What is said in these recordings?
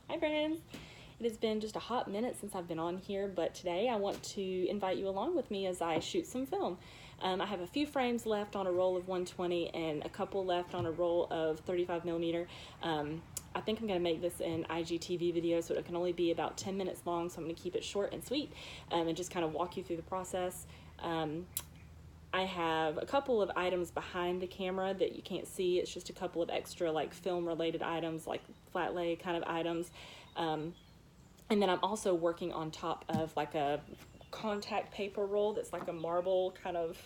Hi friends! It has been just a hot minute since I've been on here, but today I want to invite you along with me as I shoot some film. I have a few frames left on a roll of 120 and a couple left on a roll of 35mm. I think I'm going to make this an IGTV video, so it can only be about 10 minutes long, so I'm going to keep it short and sweet and just kind of walk you through the process. I have a couple of items behind the camera that you can't see. It's just a couple of extra like film related items, like flat lay kind of items. And then I'm also working on top of like a contact paper roll that's like a marble kind of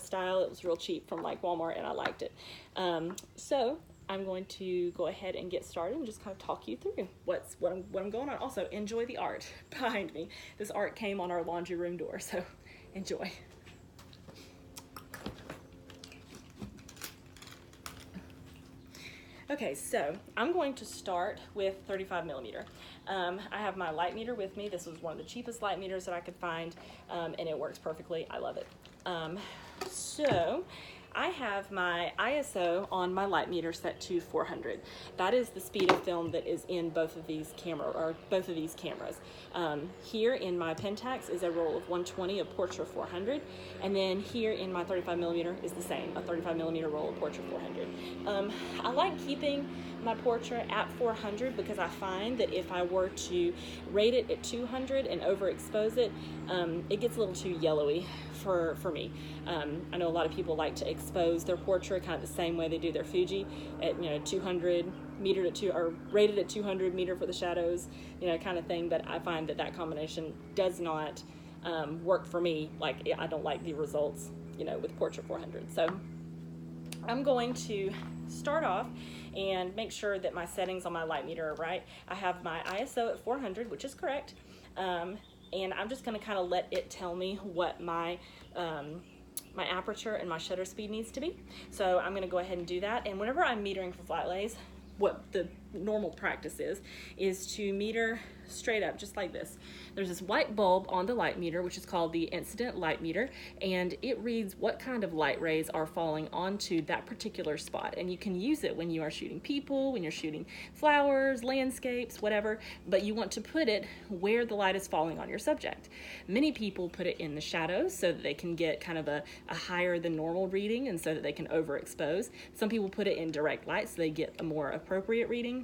style. It was real cheap from like Walmart and I liked it. So I'm going to go ahead and get started and just kind of talk you through what I'm going on. Also, enjoy the art behind me. This art came on our laundry room door, so enjoy. Okay, so I'm going to start with 35mm. I have my light meter with me. This was one of the cheapest light meters that I could find, and it works perfectly. I love it. So I have my ISO on my light meter set to 400. That is the speed of film that is in both of these cameras. Here in my Pentax is a roll of 120 of Portra 400, and then here in my 35mm is the same, a 35mm roll of Portra 400. I like keeping my Portra at 400 because I find that if I were to rate it at 200 and overexpose it, it gets a little too yellowy for me. I know a lot of people like to expose their Portra kind of the same way they do their Fuji at 200 metered at or rated at 200 meter for the shadows, kind of thing. But I find that combination does not work for me. Like, I don't like the results, with Portra 400. So I'm going to start off and make sure that my settings on my light meter are right. I have my ISO at 400, which is correct. And I'm just going to kind of let it tell me what my aperture and my shutter speed needs to be. So I'm going to go ahead and do that. And whenever I'm metering for flat lays, what the normal practice is to meter straight up, just like this. There's this white bulb on the light meter, which is called the incident light meter, and it reads what kind of light rays are falling onto that particular spot. And you can use it when you are shooting people, when you're shooting flowers, landscapes, whatever, but you want to put it where the light is falling on your subject. Many people put it in the shadows so that they can get kind of a higher than normal reading and so that they can overexpose. Some people put it in direct light so they get a more appropriate reading.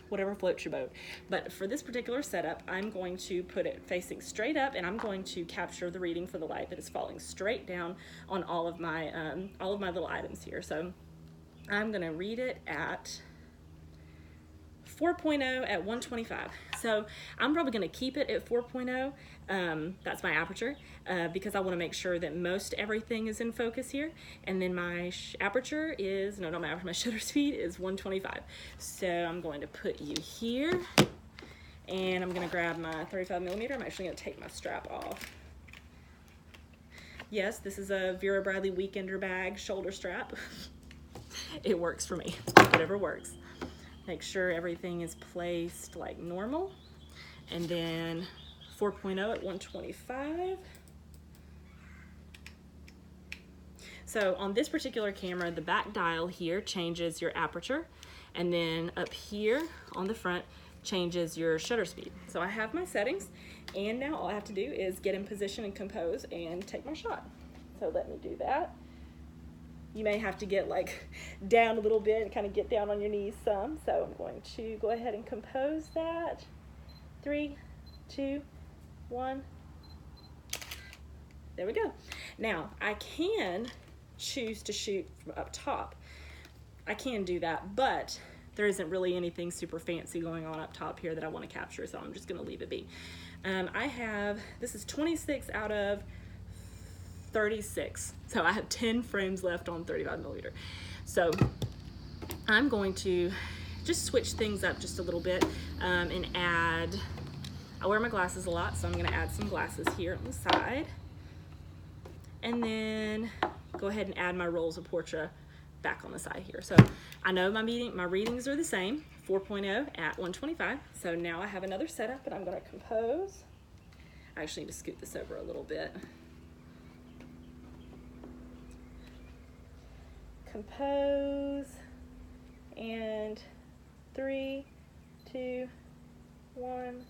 Whatever floats your boat. But for this particular setup, I'm going to put it facing straight up, and I'm going to capture the reading for the light that is falling straight down on all of my little items here. So I'm going to read it at 4.0 at 125. So I'm probably going to keep it at 4.0. That's my aperture because I want to make sure that most everything is in focus here. And then my aperture is, no, not my aperture, my shutter speed is 125. So I'm going to put you here, and I'm going to grab my 35mm. I'm actually going to take my strap off. Yes, this is a Vera Bradley Weekender bag shoulder strap. It works for me, whatever works. Make sure everything is placed like normal. And then 4.0 at 125. So on this particular camera, the back dial here changes your aperture. And then up here on the front changes your shutter speed. So I have my settings, and now all I have to do is get in position and compose and take my shot. So let me do that. You may have to get like down a little bit and kind of get down on your knees some. So I'm going to go ahead and compose that. 3, 2, 1. There we go. Now I can choose to shoot from up top. I can do that, but there isn't really anything super fancy going on up top here that I want to capture, so I'm just going to leave it be. This is 26 out of 36. So I have 10 frames left on 35mm. So I'm going to just switch things up just a little bit and add, I wear my glasses a lot, so I'm gonna add some glasses here on the side. And then go ahead and add my rolls of Portra back on the side here. So I know my readings are the same, 4.0 at 125. So now I have another setup, and I'm gonna compose. I actually need to scoot this over a little bit. Compose, and 3, 2, 1.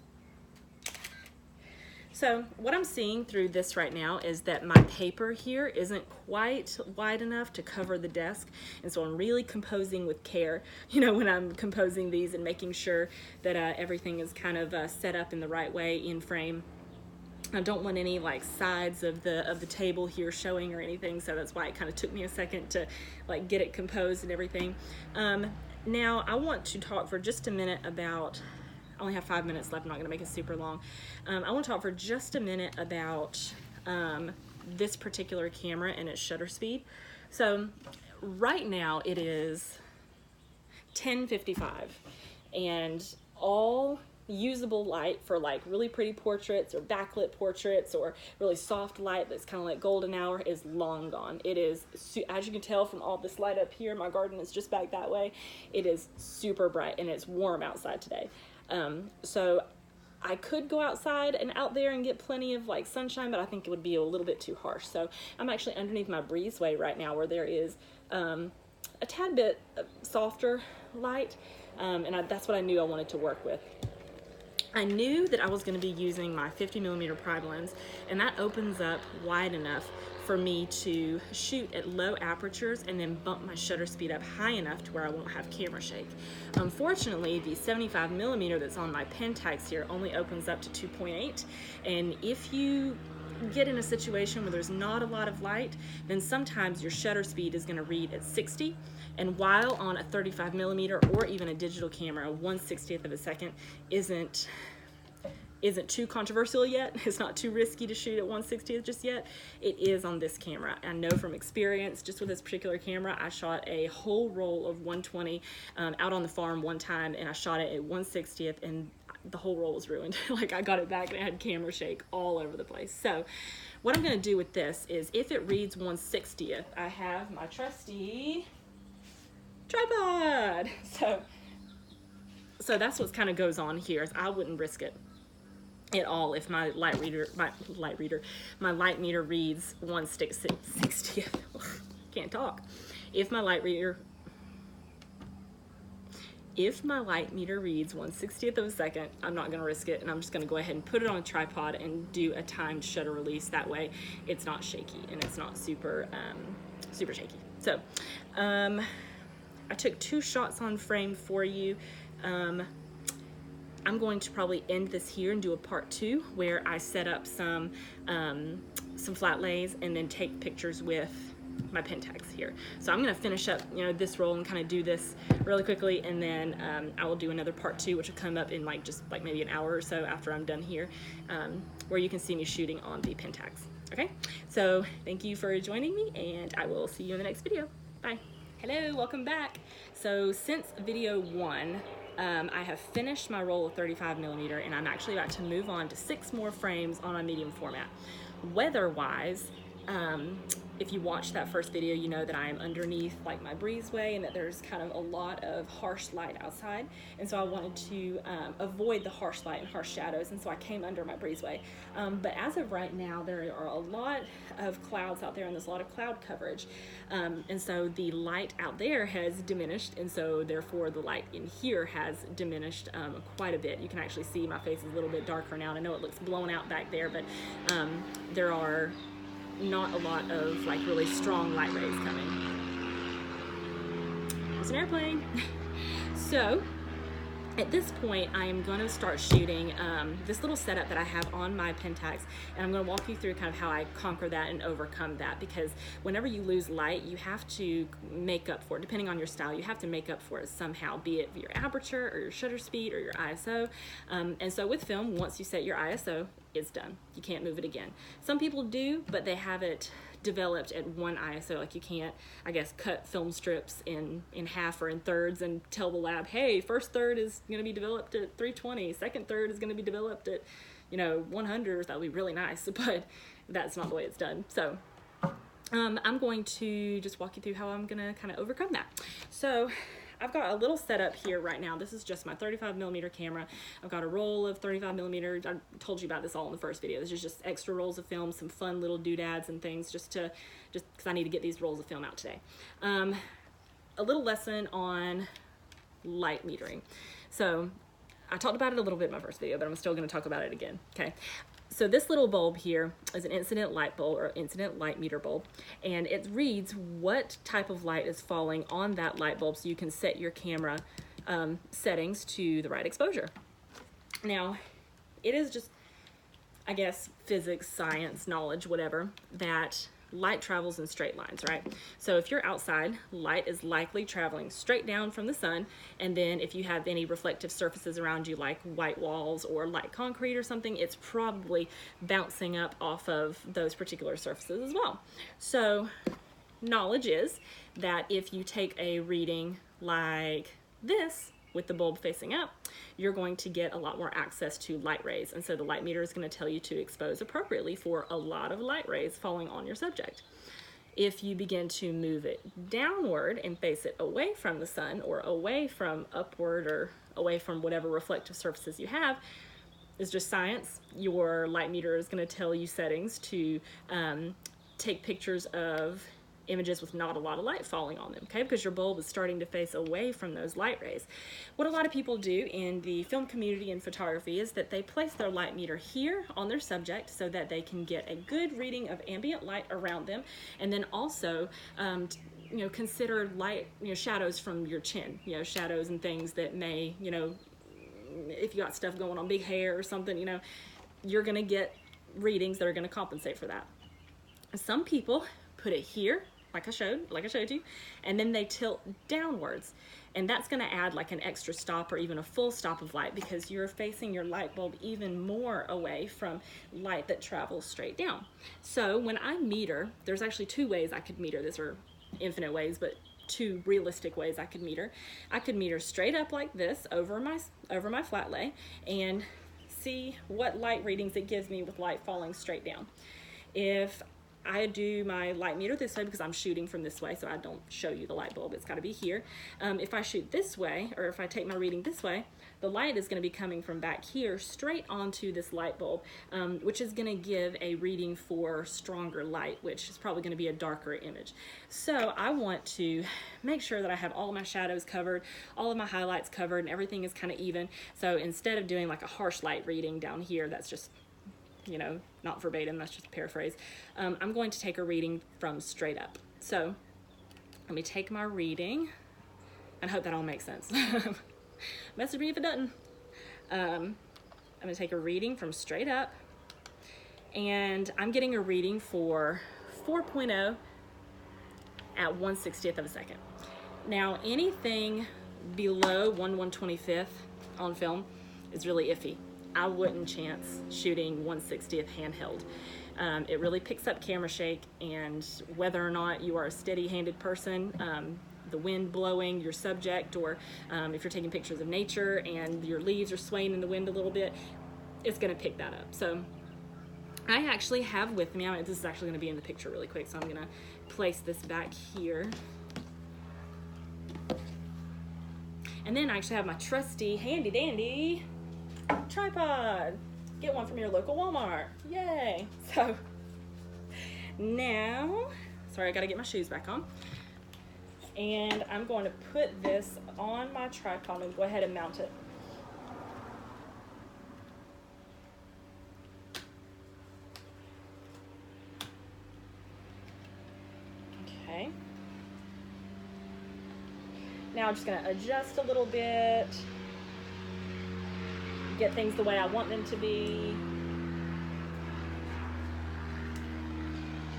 So what I'm seeing through this right now is that my paper here isn't quite wide enough to cover the desk, and so I'm really composing with care, you know, when I'm composing these and making sure that everything is kind of set up in the right way in frame. I don't want any like sides of the table here showing or anything, so that's why it kind of took me a second to like get it composed and everything. Now I want to talk for just a minute about, I only have 5 minutes left, I'm not going to make it super long. I want to talk for just a minute about this particular camera and its shutter speed. So right now it is 10:55, and all usable light for like really pretty portraits or backlit portraits or really soft light that's kind of like golden hour is long gone. It is, as you can tell from all this light up here, my garden is just back that way, it is super bright and it's warm outside today. So I could go outside and out there and get plenty of like sunshine, but I think it would be a little bit too harsh. So I'm actually underneath my breezeway right now, where there is a tad bit softer light, and that's what I knew I wanted to work with. I knew that I was going to be using my 50mm prime lens, and that opens up wide enough for me to shoot at low apertures and then bump my shutter speed up high enough to where I won't have camera shake. Unfortunately, the 75mm that's on my Pentax here only opens up to 2.8, and if you get in a situation where there's not a lot of light, then sometimes your shutter speed is going to read at 60. And while on a 35mm or even a digital camera, 1/60th of a second isn't too controversial yet. It's not too risky to shoot at 1/60th just yet. It is on this camera. I know from experience, just with this particular camera, I shot a whole roll of 120 out on the farm one time, and I shot it at 1/60th, and the whole roll was ruined. Like, I got it back and it had camera shake all over the place. So what I'm going to do with this is, if it reads 1/60th, I have my trusty tripod. So that's what kind of goes on here, is I wouldn't risk it at all if my light meter reads 1/60th. Can't talk. If my light meter reads 1/60th of a second, I'm not going to risk it, and I'm just going to go ahead and put it on a tripod and do a timed shutter release. That way it's not shaky and it's not super shaky. So I took 2 shots on frame for you. I'm going to probably end this here and do a part 2 where I set up some flat lays and then take pictures with my Pentax here. So I'm going to finish up, you know, this roll and kind of do this really quickly, and then I will do another part 2, which will come up in like just like maybe an hour or so after I'm done here, where you can see me shooting on the Pentax. Okay, so thank you for joining me, and I will see you in the next video. Bye. Hello, welcome back. So since video 1, I have finished my roll of 35mm, and I'm actually about to move on to 6 more frames on a medium format. Weather-wise, if you watched that first video, you know that I am underneath like my breezeway and that there's kind of a lot of harsh light outside, and so I wanted to avoid the harsh light and harsh shadows, and so I came under my breezeway. But as of right now, there are a lot of clouds out there, and there's a lot of cloud coverage, and so the light out there has diminished, and so therefore the light in here has diminished quite a bit. You can actually see my face is a little bit darker now, and I know it looks blown out back there, but there are not a lot of like really strong light rays coming. There's an airplane. So at this point, I am going to start shooting this little setup that I have on my Pentax, and I'm going to walk you through kind of how I conquer that and overcome that, because whenever you lose light, you have to make up for it. Depending on your style, you have to make up for it somehow, be it your aperture or your shutter speed or your ISO. And so with film, once you set your ISO, it's done. You can't move it again. Some people do, but they have it developed at 1 ISO. Like, you can't, I guess, cut film strips in half or in thirds and tell the lab, hey, first third is going to be developed at 320, second third is going to be developed at, 100. That would be really nice, but that's not the way it's done. So I'm going to just walk you through how I'm going to kind of overcome that. So I've got a little setup here right now. This is just my 35mm camera. I've got a roll of 35mm. I told you about this all in the first video. This is just extra rolls of film, some fun little doodads and things, just because I need to get these rolls of film out today. A little lesson on light metering. So I talked about it a little bit in my first video, but I'm still going to talk about it again. Okay. So this little bulb here is an incident light bulb, or incident light meter bulb, and it reads what type of light is falling on that light bulb, so you can set your camera settings to the right exposure. Now, it is just, I guess, physics, science, knowledge, whatever, that light travels in straight lines, right? So if you're outside, light is likely traveling straight down from the sun, and then if you have any reflective surfaces around you like white walls or light concrete or something, it's probably bouncing up off of those particular surfaces as well. So knowledge is that if you take a reading like this with the bulb facing up, you're going to get a lot more access to light rays. And so the light meter is going to tell you to expose appropriately for a lot of light rays falling on your subject. If you begin to move it downward and face it away from the sun, or away from upward, or away from whatever reflective surfaces you have, it's just science. Your light meter is going to tell you settings to take pictures of images with not a lot of light falling on them, okay? Because your bulb is starting to face away from those light rays. What a lot of people do in the film community and photography is that they place their light meter here on their subject so that they can get a good reading of ambient light around them, and then also consider light, shadows from your chin, shadows and things that may, if you got stuff going on, big hair or something, you're gonna get readings that are gonna compensate for that. Some people put it here, like I showed you, and then they tilt downwards, and that's going to add like an extra stop or even a full stop of light, because you're facing your light bulb even more away from light that travels straight down. So when I meter, there's actually two ways I could meter this, or infinite ways, but two realistic ways I could meter. I could meter straight up like this over my flat lay and see what light readings it gives me with light falling straight down. If I do my light meter this way, because I'm shooting from this way, so I don't show you the light bulb, it's got to be here. If I shoot this way, or if I take my reading this way, the light is going to be coming from back here straight onto this light bulb, which is going to give a reading for stronger light, which is probably going to be a darker image. So I want to make sure that I have all of my shadows covered, all of my highlights covered, and everything is kind of even. So instead of doing like a harsh light reading down here, that's just not verbatim, that's just a paraphrase. I'm going to take a reading from straight up. So let me take my reading, and I hope that all makes sense. Message me if it doesn't. I'm gonna take a reading from straight up, and I'm getting a reading for 4.0 at 1/60th of a second. Now anything below 1/125th on film is really iffy. I wouldn't chance shooting 1/60th handheld. It really picks up camera shake, and whether or not you are a steady-handed person, the wind blowing your subject, or if you're taking pictures of nature and your leaves are swaying in the wind a little bit, it's going to pick that up. So I actually have with me, this is actually going to be in the picture really quick, so I'm going to place this back here. And then I actually have my trusty handy-dandy tripod. Get one from your local Walmart. Yay! So now, sorry, I gotta get my shoes back on. And I'm going to put this on my tripod and go ahead and mount it. Okay. Now I'm just gonna adjust a little bit, get things the way I want them to be.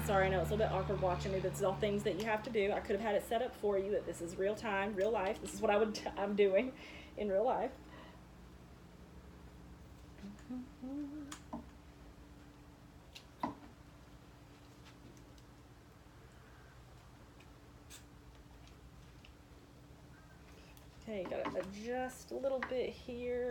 Sorry, I know it's a little bit awkward watching me. This is all things that you have to do. I could have had it set up for you that this is real time, real life. This is what I'm doing in real life. Okay, gotta adjust a little bit here.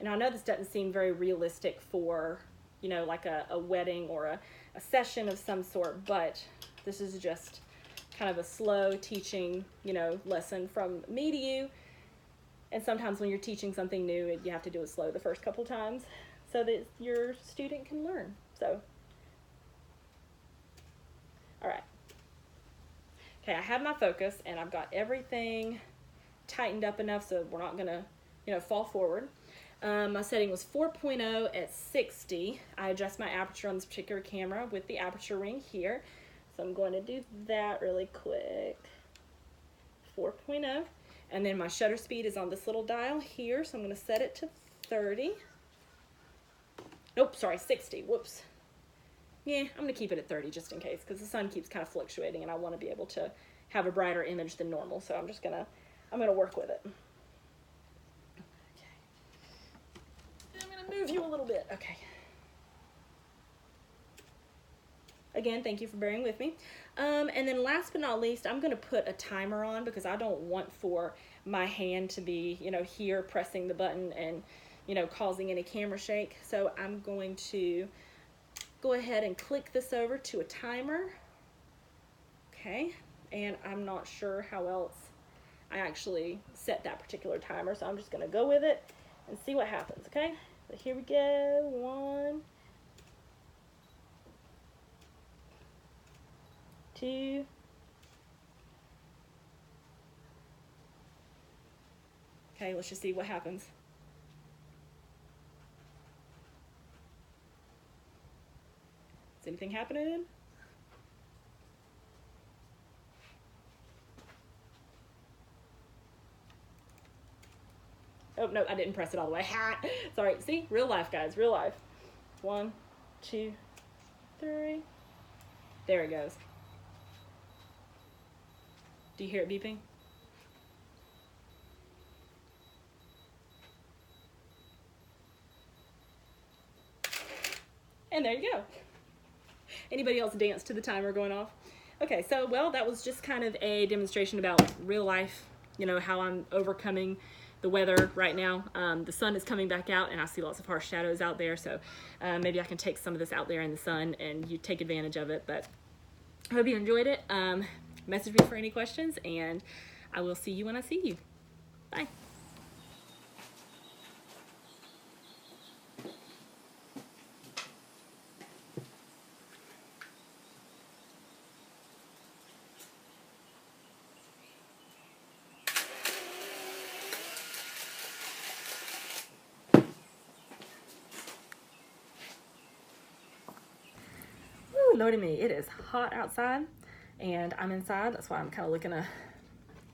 And I know this doesn't seem very realistic for, like a wedding or a session of some sort, but this is just kind of a slow teaching, lesson from me to you. And sometimes when you're teaching something new, you have to do it slow the first couple times so that your student can learn. So Okay, I have my focus and I've got everything tightened up enough so we're not gonna, you know, fall forward. My setting was 4.0 at 60. I adjust my aperture on this particular camera with the aperture ring here. So I'm going to do that really quick. 4.0. And then my shutter speed is on this little dial here, so I'm going to set it to 30. Nope, sorry, 60. Whoops. Yeah, I'm going to keep it at 30 just in case, because the sun keeps kind of fluctuating and I want to be able to have a brighter image than normal. So I'm going to work with it. Okay. I'm going to move you a little bit. Okay. Again, thank you for bearing with me. And then last but not least, I'm going to put a timer on because I don't want for my hand to be, you know, here pressing the button and, you know, causing any camera shake. So I'm going to go ahead and click this over to a timer. Okay, and I'm not sure how else I actually set that particular timer, so I'm just going to go with it and see what happens. Okay, so here we go. 1, 2, okay, let's just see what happens. Is anything happening? Oh, no, I didn't press it all the way. Ha! Sorry. See? Real life, guys. Real life. 1, 2, 3. There it goes. Do you hear it beeping? And there you go. Anybody else dance to the timer going off? Okay, so, well, that was just kind of a demonstration about real life, you know, how I'm overcoming the weather right now. The sun is coming back out and I see lots of harsh shadows out there, so maybe I can take some of this out there in the sun and you take advantage of it. But I hope you enjoyed it. Message me for any questions and I will see you when I see you. Bye. Lordy me, it is hot outside and I'm inside. That's why I'm kind of looking a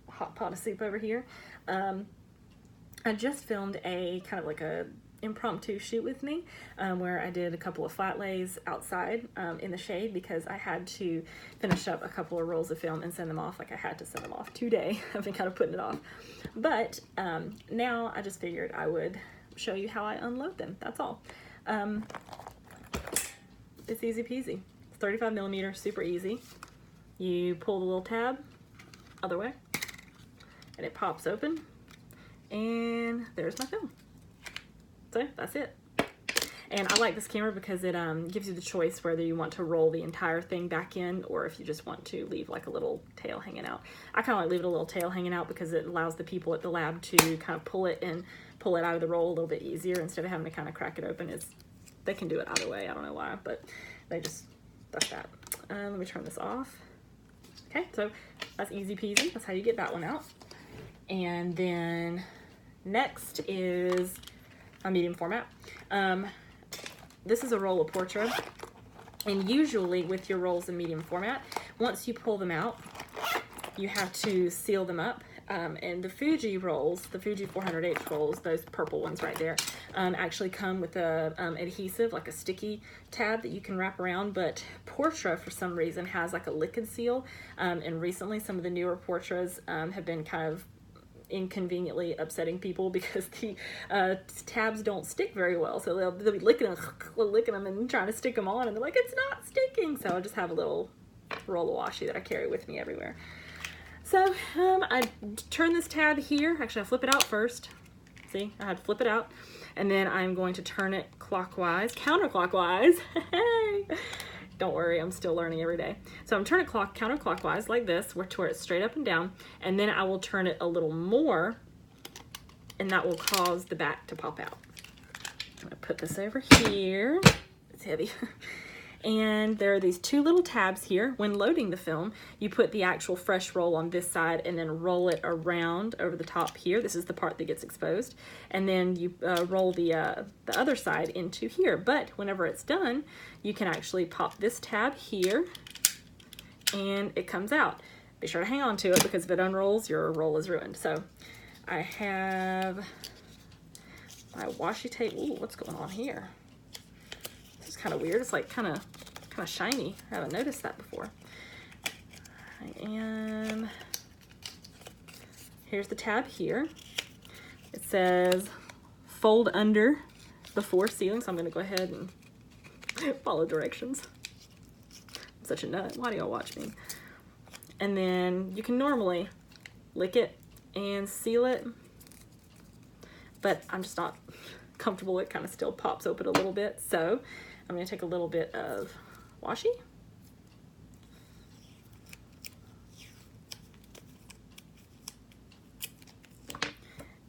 hot pot of soup over here. I just filmed a kind of like a impromptu shoot with me where I did a couple of flat lays outside in the shade because I had to finish up a couple of rolls of film and send them off. Like I had to send them off today. I've been kind of putting it off. But now I just figured I would show you how I unload them. That's all. It's easy peasy. 35 millimeter, super easy. You pull the little tab other way and it pops open and there's my film. So that's it. And I like this camera because it gives you the choice whether you want to roll the entire thing back in or if you just want to leave like a little tail hanging out. I kind of like leave it a little tail hanging out because it allows the people at the lab to kind of pull it out of the roll a little bit easier instead of having to kind of crack it open. They can do it either way. I don't know why, but they just, that's that. Let me turn this off. Okay, so that's easy peasy. That's how you get that one out. And then next is a medium format. This is a roll of Portra. And usually with your rolls in medium format, once you pull them out, you have to seal them up. And the Fuji rolls, the Fuji 400H rolls, those purple ones right there, actually come with a adhesive, like a sticky tab that you can wrap around, but Portra for some reason has like a liquid seal, and recently some of the newer Portras have been kind of inconveniently upsetting people because the tabs don't stick very well, so they'll be licking them and trying to stick them on, and they're like, it's not sticking. So I just have a little roll of washi that I carry with me everywhere. So I turn this tab here. Actually, I flip it out first. See, I had to flip it out. And then I'm going to turn it clockwise, counterclockwise. Don't worry, I'm still learning every day. So I'm turning it counterclockwise like this, to where it's straight up and down. And then I will turn it a little more, and that will cause the back to pop out. I'm gonna put this over here. It's heavy. And there are these two little tabs here. When loading the film, you put the actual fresh roll on this side and then roll it around over the top here. This is the part that gets exposed. And then you roll the other side into here. But whenever it's done, you can actually pop this tab here and it comes out. Be sure to hang on to it because if it unrolls, your roll is ruined. So I have my washi tape. Ooh, what's going on here? This is kind of weird. It's like kind of shiny. I haven't noticed that before. And here's the tab here. It says fold under before sealing, so I'm going to go ahead and follow directions. I'm such a nut. Why do y'all watch me? And then you can normally lick it and seal it, but I'm just not comfortable. It kind of still pops open a little bit, so I'm going to take a little bit of washi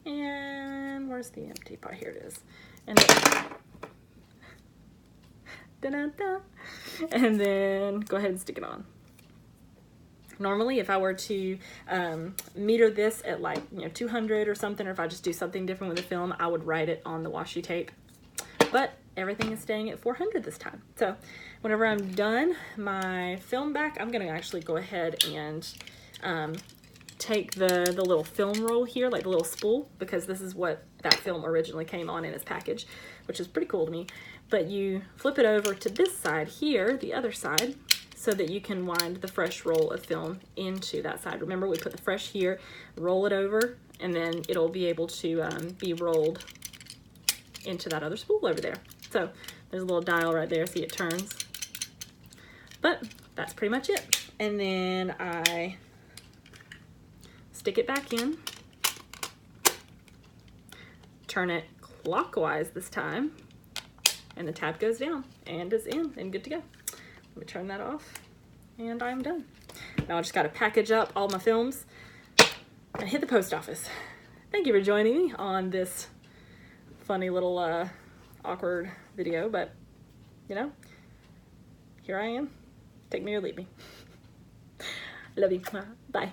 and where's the empty part? Here it is. And then, and then go ahead and stick it on. Normally, if I were to meter this at like 200 or something, or if I just do something different with the film, I would write it on the washi tape. But everything is staying at 400 this time. So whenever I'm done my film back, I'm gonna actually go ahead and take the little film roll here, like the little spool, because this is what that film originally came on in its package, which is pretty cool to me. But you flip it over to this side here, the other side, so that you can wind the fresh roll of film into that side. Remember, we put the fresh here, roll it over, and then it'll be able to be rolled into that other spool over there. So there's a little dial right there, see it turns. But that's pretty much it. And then I stick it back in, turn it clockwise this time, and the tab goes down and is in and good to go. Let me turn that off and I'm done. Now I just got to package up all my films and hit the post office. Thank you for joining me on this funny little awkward video, but here I am. Take me or leave me. Love you. Bye.